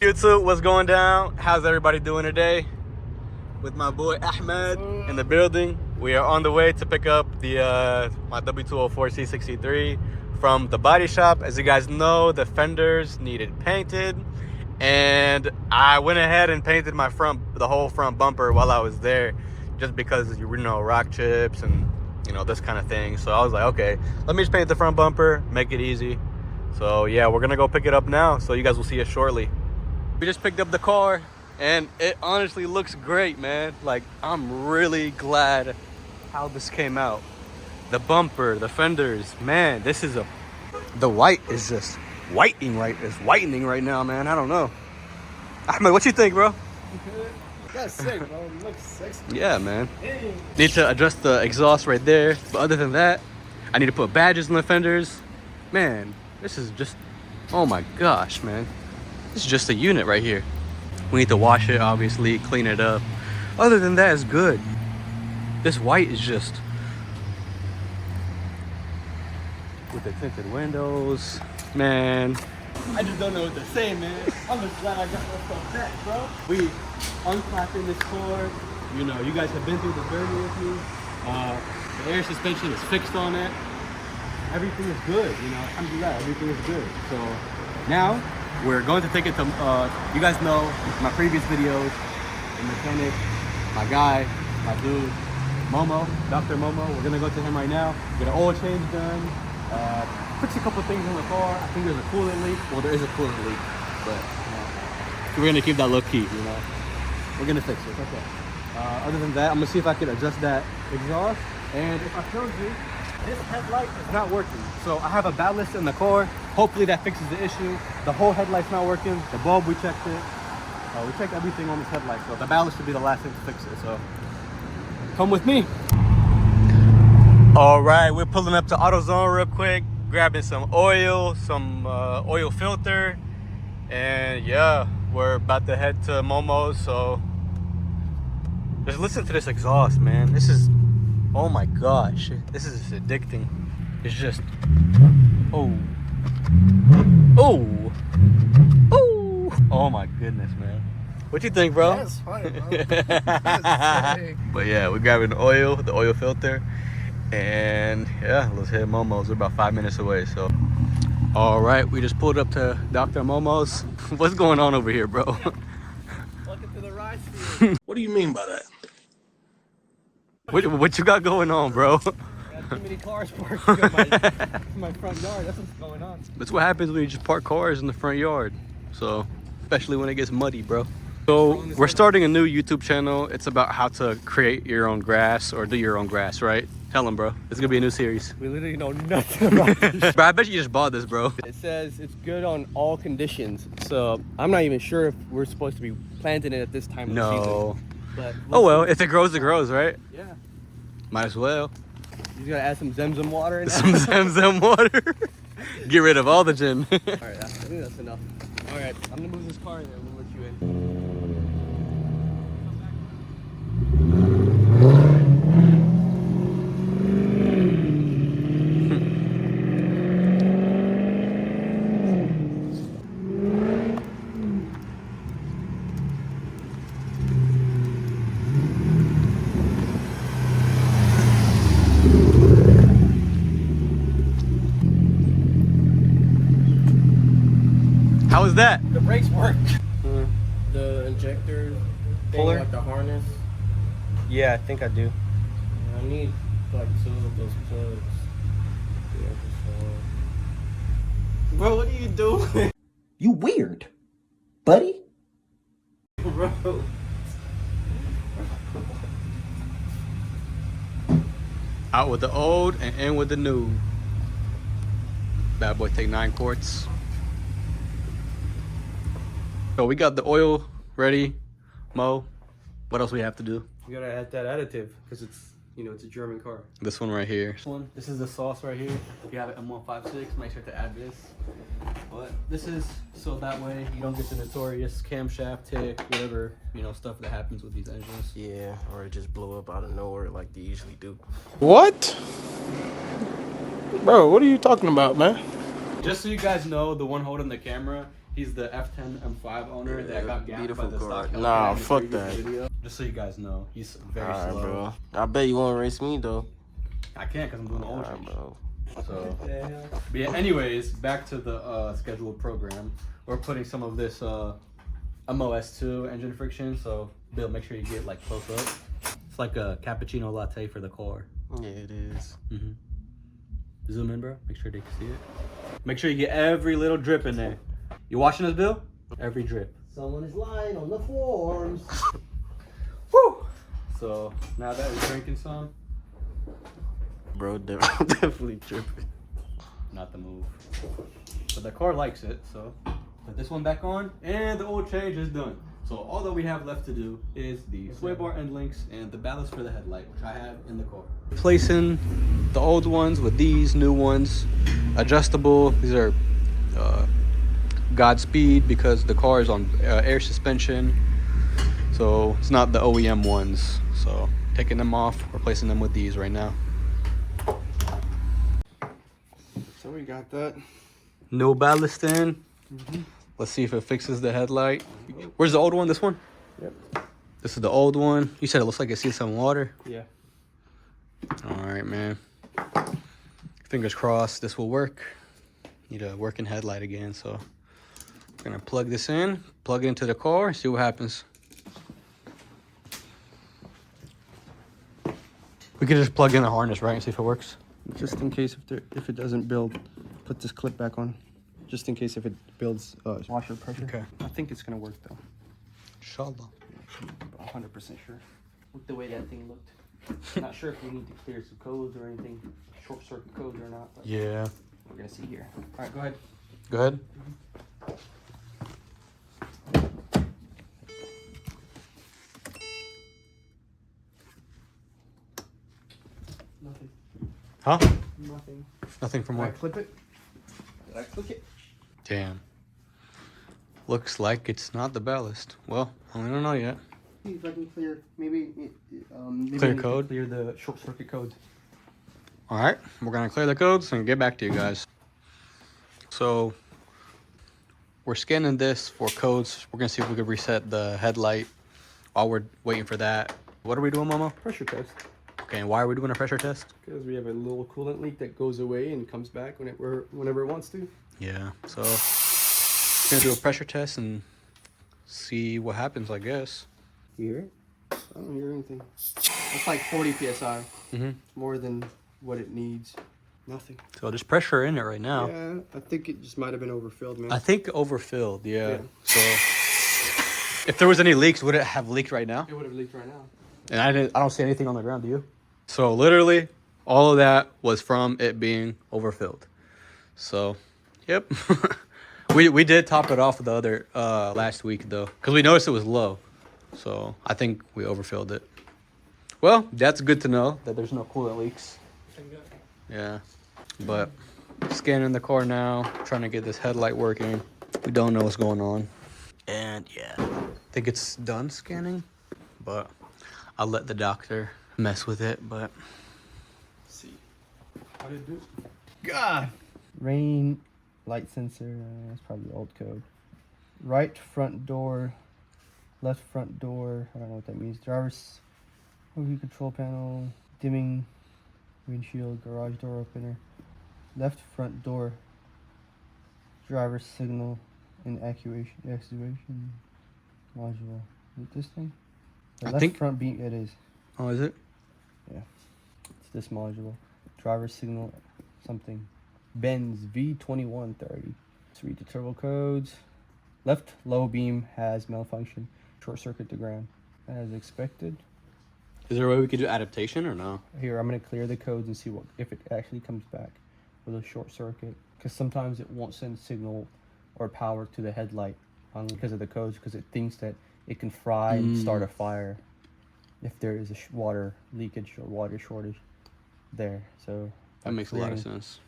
YouTube, what's going down? How's everybody doing today? With my boy Ahmed in the building. We are on the way to pick up the my W204 C63 from the body shop. As you guys know, the fenders needed painted, and I went ahead and painted the whole front bumper while I was there, just because you know, rock chips and you know, this kind of thing. So I was like, okay, let me just paint the front bumper, make it easy. So yeah, we're gonna go pick it up now, so you guys will see it shortly. We just picked up the car and it honestly looks great, man. Like, I'm really glad how this came out. The bumper, the fenders, man, the white is just whitening right now, man. I don't know. Ahmed, what you think, bro? That's sick, bro. It looks sexy. Yeah, man. Hey. Need to adjust the exhaust right there. But other than that, I need to put badges on the fenders. Man, this is just, oh my gosh, man. This is just a unit right here. We need to wash it, obviously, clean it up. Other than that, it's good. This white is just, with the tinted windows, man. I just don't know what to say, man. I'm just glad I got my stuff back, bro. We unclapping this cord. You know, you guys have been through the journey with me. The air suspension is fixed on it. Everything is good, you know. Alhamdulillah, everything is good. So now we're going to take it to, you guys know my previous videos, the mechanic, my guy, my dude, Momo, Dr. Momo. We're gonna go to him right now, get an oil change done, fix a couple things in the car. I think there's a coolant leak. Well, there is a coolant leak, but we're gonna keep that low key, you know. We're gonna fix it, okay. Other than that, I'm gonna see if I can adjust that exhaust. And if I showed you, this headlight is not working. So I have a ballast in the car. Hopefully that fixes the issue. The whole headlight's not working. The bulb, we checked it. We checked everything on this headlight. So the ballast should be the last thing to fix it. So come with me. All right, we're pulling up to AutoZone real quick, grabbing some oil, some oil filter. And yeah, we're about to head to Momo's. So just listen to this exhaust, man. This is, oh my gosh, this is addicting. It's just, oh, oh my goodness, man. What you think, bro? That's fine, bro. That's but yeah, we're grabbing the oil filter, and yeah, let's hit Momo's. We're about 5 minutes away, so. All right, we just pulled up to Dr. Momo's. What's going on over here, bro? Welcome to the rice field. What do you mean by that? What you got going on, bro? Got too many cars parked in my front yard. That's what's going on. That's what happens when you just park cars in the front yard. So, especially when it gets muddy, bro. So, we're starting a new YouTube channel. It's about how to create your own grass or do your own grass, right? Tell them, bro. It's gonna be a new series. We literally know nothing about this. Bro, I bet you just bought this, bro. It says it's good on all conditions. So I'm not even sure if we're supposed to be planting it at this time of the season. But oh well, if it grows, it grows, right? Yeah. Might as well. You gotta add some Zemzem water in there. Some Zemzem water. Get rid of all the gin. Alright, I think that's enough. Alright, I'm gonna move this car in there. We'll let you in. How was that? The brakes work. The injector thing, Puller? like the harness. Yeah, I think I do. Yeah, I need like two of those plugs. Yeah, bro, what are you doing? You weird, buddy. Bro. Out with the old and in with the new. Bad boy take 9 quarts. So we got the oil ready. Mo, what else we have to do? You gotta add that additive because it's, you know, it's a German car. This one right here. This is the sauce right here. If you have it M156, make sure to add this. But this is so that way you don't get the notorious camshaft tick, whatever, you know, stuff that happens with these engines. Yeah, or it just blow up out of nowhere like they usually do. What? Bro, what are you talking about, man? Just so you guys know, the one holding the camera He's the F10 M5 owner that got gapped by the stock. Nah, Hellcat in the fuck previous that. video. Just so you guys know, he's very Alright, slow. bro. I bet you won't race me though. I can't because I'm doing the oil Alright, change. bro. So, but yeah, anyways, back to the scheduled program. We're putting some of this MOS2 engine friction. So, Bill, make sure you get like close up. It's like a cappuccino latte for the core. Yeah, it is. Zoom in, bro. Make sure they can see it. Make sure you get every little drip in there. You watching us, Bill? Every drip. Someone is lying on the forms. Woo! So now that we're drinking some, Bro, definitely tripping. not the move. But the car likes it, so put this one back on, and the oil change is done. So all that we have left to do is the sway bar end links and the ballast for the headlight, which I have in the car. Replacing the old ones with these new ones, adjustable. These are Godspeed because the car is on air suspension, so it's not the OEM ones. So taking them off, replacing them with these right now. So we got that. No ballast in. Let's see if it fixes the headlight. Where's the old one? This one? Yep. This is the old one. You said it looks like it sees some water. Yeah. All right, man. Fingers crossed this will work. Need a working headlight again, so we're gonna plug this in, plug it into the car, see what happens. We could just plug in the harness, right, and see if it works. Just in case if it doesn't build, put this clip back on. Just in case if it builds washer pressure. Okay. I think it's gonna work though. Inshallah. 100% sure. With the way that thing looked. Not sure if we need to clear some codes or anything, short circuit codes or not, but Yeah. we're gonna see here. All right, go ahead. Go ahead. Nothing. Huh? Nothing. Nothing from Did I what? clip it? Did I click it? Damn. Looks like it's not the ballast. Well, we don't know yet. See if I can clear. Maybe Clear code? Clear the short circuit codes. All right, we're gonna clear the codes and get back to you guys. So we're scanning this for codes. We're gonna see if we can reset the headlight while we're waiting for that. What are we doing, Momo? Pressure test. Okay, and why are we doing a pressure test? Because we have a little coolant leak that goes away and comes back whenever it wants to. Yeah, so we're gonna do a pressure test and see what happens, I guess. You hear it? I don't hear anything. It's like 40 psi. Mm-hmm. More than what it needs. Nothing. So there's pressure in it right now. Yeah, I think it just might have been overfilled, man. I think overfilled, yeah. Yeah. So if there was any leaks, would it have leaked right now? It would have leaked right now. And I don't see anything on the ground, do you? So literally all of that was from it being overfilled. So, yep. we did top it off with the other last week though, because we noticed it was low. So I think we overfilled it. Well, that's good to know that there's no coolant leaks. Yeah, but scanning the car now, trying to get this headlight working. We don't know what's going on. And yeah, I think it's done scanning, but I'll let the doctor mess with it, but See. How did it do? God. Rain light sensor. That's probably old code. Right front door. Left front door. I don't know what that means. Driver's overview control panel. Dimming windshield. Garage door opener. Left front door. Driver's signal and actuation module. Is it this thing? The I left think- front beam. It is. Oh, is it? It's this module. Driver signal something. Benz V2130. Let's read the turbo codes. Left low beam has malfunction. Short circuit to ground. As expected. Is there a way we could do adaptation or no? Here, I'm going to clear the codes and see what if it actually comes back with a short circuit. Because sometimes it won't send signal or power to the headlight because of the codes. Because it thinks that it can fry and start a fire if there is a water leakage or water shortage there. So That makes a lot of sense.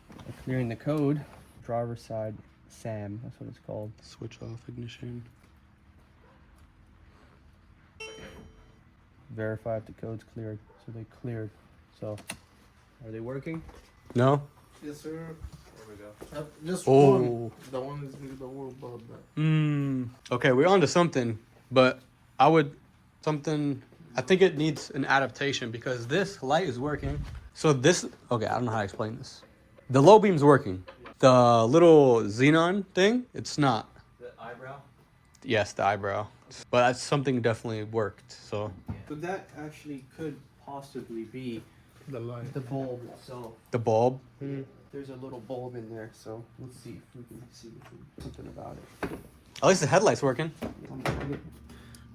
clearing the code, driver's side SAM, that's what it's called. Switch off ignition. Verify if the code's cleared. So they cleared. So are they working? No? Yes, sir. ago. Just Oh. one. The one is the world above that. Okay, we're on to something, but I think it needs an adaptation because this light is working. So this, okay, I don't know how to explain this. The low beam's working. The little xenon thing, it's not. The eyebrow? Yes, the eyebrow. But that's something definitely worked, so. But that actually could possibly be The light. the bulb itself. The bulb. There's a little bulb in there, so let's see if we can see something about it. At least the headlight's working.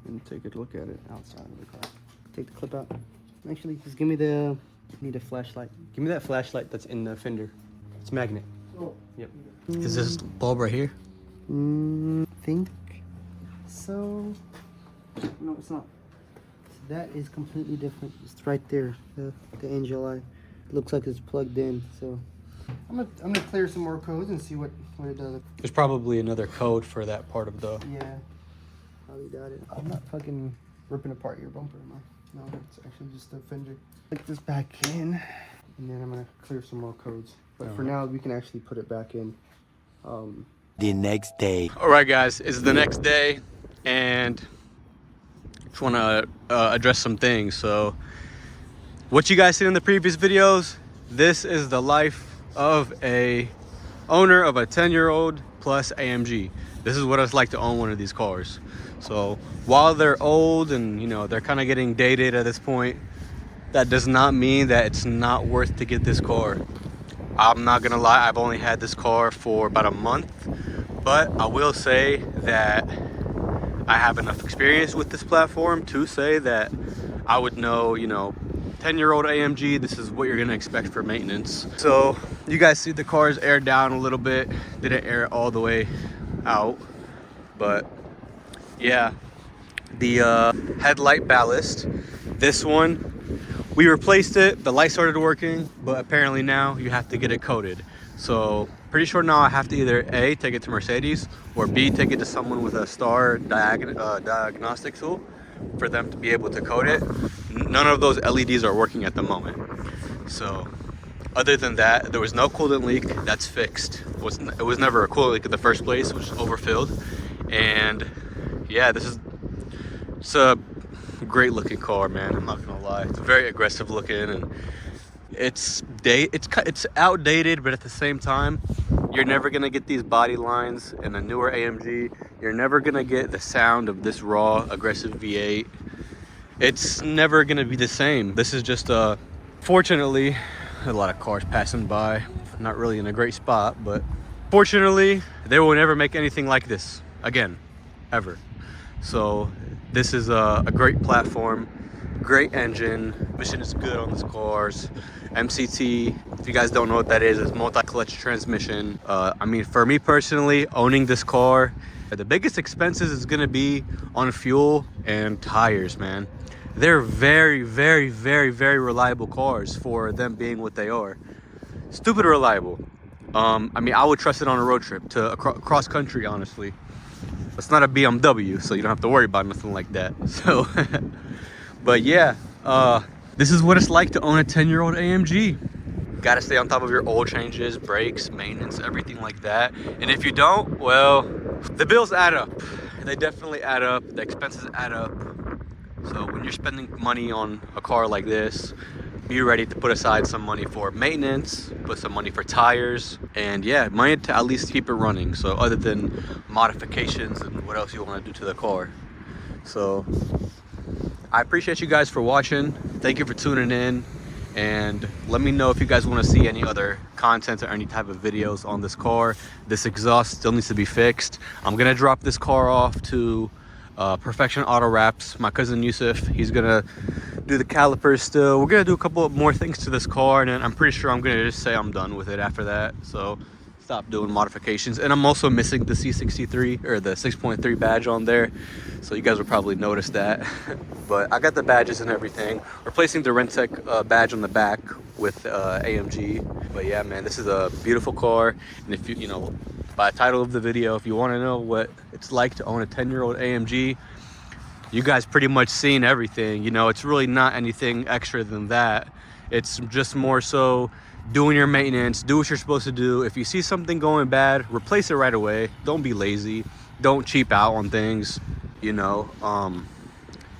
And take a look at it outside of the car. Take the clip out. Actually, just give me the. Need a flashlight. Give me that flashlight that's in the fender. It's magnet. Oh. Yep. Is this bulb right here? Think so. No, it's not. That is completely different. It's right there. The angel eye. It looks like it's plugged in. So I'm gonna clear some more codes and see what it does. There's probably another code for that part of the. Yeah. Probably got it. I'm not fucking ripping apart your bumper, am I? No, it's actually just the fender. Put this back in, and then I'm gonna clear some more codes. But for now, we can actually put it back in. The next day. All right, guys, it's the next day, and I just want to address some things. So, what you guys seen in the previous videos, this is the life of a owner of a 10-year-old plus AMG. This is what it's like to own one of these cars. So, while they're old and they're kind of getting dated at this point, that does not mean that it's not worth to get this car. I'm not gonna lie, I've only had this car for about a month, but I will say that I have enough experience with this platform to say that I would know, 10-year-old AMG, this is what you're gonna expect for maintenance. So you guys see the car's aired down a little bit, didn't air it all the way out, but yeah, the headlight ballast, this one, we replaced it, the light started working, but apparently now you have to get it coated. So pretty sure now I have to either A, take it to Mercedes, or B, take it to someone with a star diagnostic tool for them to be able to coat it. None of those LEDs are working at the moment. So other than that, there was no coolant leak, that's fixed. It was never a coolant leak in the first place, which was overfilled. And yeah, it's a great looking car, man. I'm not gonna lie. It's very aggressive looking, and it's outdated, but at the same time, you're never gonna get these body lines in a newer AMG. You're never gonna get the sound of this raw, aggressive V8. It's never gonna be the same. This is just fortunately, a lot of cars passing by. Not really in a great spot, but fortunately, they will never make anything like this again, ever. So this is a great platform, great engine. Mission is good on these cars. MCT, if you guys don't know what that is, it's multi-clutch transmission. I mean, for me personally, owning this car, the biggest expenses is gonna be on fuel and tires, man. They're very, very, very, very reliable cars for them being what they are. Stupid reliable. I mean, I would trust it on a road trip to cross country, honestly. It's not a BMW, so you don't have to worry about nothing like that. So, but yeah, this is what it's like to own a 10-year-old AMG. Gotta stay on top of your oil changes, brakes, maintenance, everything like that. And if you don't, well, the bills add up. They definitely add up. The expenses add up. So when you're spending money on a car like this, be ready to put aside some money for maintenance, put some money for tires, and yeah, money to at least keep it running. So other than modifications and what else you want to do to the car. So I appreciate you guys for watching. Thank you for tuning in, and let me know if you guys want to see any other content or any type of videos on this car. This exhaust still needs to be fixed. I'm gonna drop this car off to Perfection Auto Wraps. My cousin Yusuf, he's gonna do the calipers still. We're gonna do a couple more things to this car, and then I'm pretty sure I'm gonna just say I'm done with it after that. So stop doing modifications. And I'm also missing the C63 or the 6.3 badge on there, so you guys will probably notice that. But I got the badges and everything, replacing the Rentec badge on the back with AMG. But yeah, man, this is a beautiful car. And if you know, by the title of the video, if you want to know what it's like to own a 10-year-old AMG, you guys pretty much seen everything. You know, it's really not anything extra than that. It's just more so doing your maintenance, do what you're supposed to do. If you see something going bad, replace it right away. Don't be lazy. Don't cheap out on things. You know,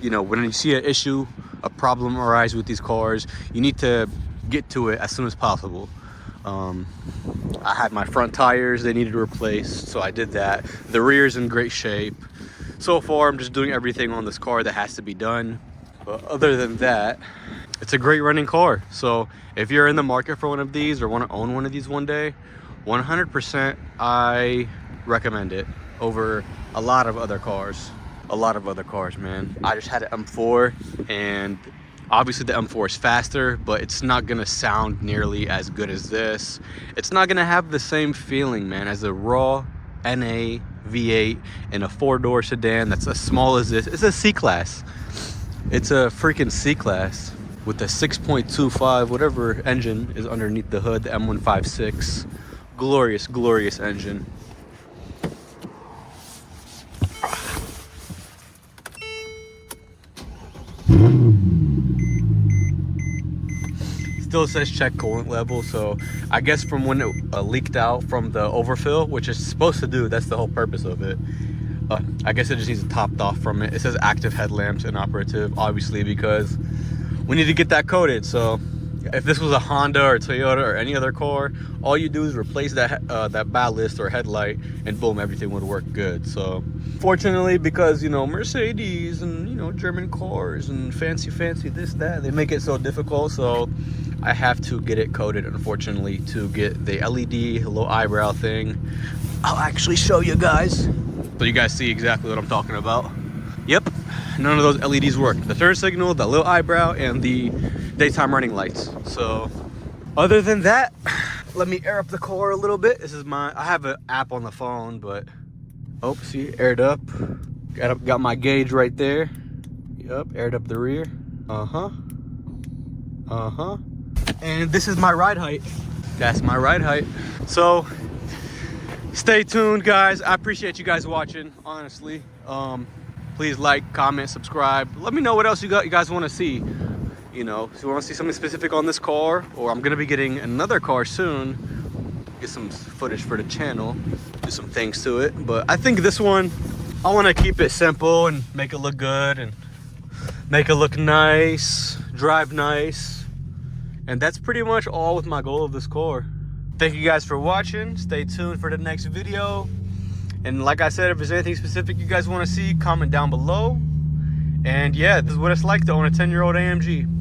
when you see an issue, a problem arise with these cars, you need to get to it as soon as possible. I had my front tires, they needed replaced, so I did that. The rear's in great shape. So far, I'm just doing everything on this car that has to be done. But other than that, it's a great running car. So if you're in the market for one of these or want to own one of these one day, 100% I recommend it over a lot of other cars. A lot of other cars, man. I just had an M4, and obviously the M4 is faster, but it's not gonna sound nearly as good as this. It's not gonna have the same feeling, man, as a raw NA V8 in a 4-door sedan that's as small as this. It's a C-Class. It's a freaking C-Class with a 6.25 whatever engine is underneath the hood, the M156. Glorious, glorious engine. Still says check coolant level, so I guess from when it leaked out from the overfill, which it's supposed to do, that's the whole purpose of it. I guess it just needs to topped off from it. It says active headlamps inoperative, obviously, because we need to get that coated. So if this was a Honda or Toyota or any other car, all you do is replace that ballast or headlight, and boom, everything would work good. So fortunately, because Mercedes and German cars and fancy this, that, they make it so difficult, so I have to get it coated, unfortunately, to get the LED low eyebrow thing. I'll actually show you guys so you guys see exactly what I'm talking about. Yep, none of those LEDs work. The turn signal, the little eyebrow, and the daytime running lights. So other than that, let me air up the car a little bit. I have an app on the phone, but oh, see, aired up. Got my gauge right there. Yep, aired up the rear. And this is my ride height. That's my ride height. So stay tuned, guys. I appreciate you guys watching, honestly. Please like, comment, subscribe. Let me know what else you guys want to see. If you want to see something specific on this car, or I'm gonna be getting another car soon. Get some footage for the channel, do some things to it. But I think this one, I want to keep it simple and make it look good and make it look nice, drive nice. And that's pretty much all with my goal of this car. Thank you guys for watching. Stay tuned for the next video. And like I said, if there's anything specific you guys want to see, comment down below. And yeah, this is what it's like to own a 10-year-old AMG.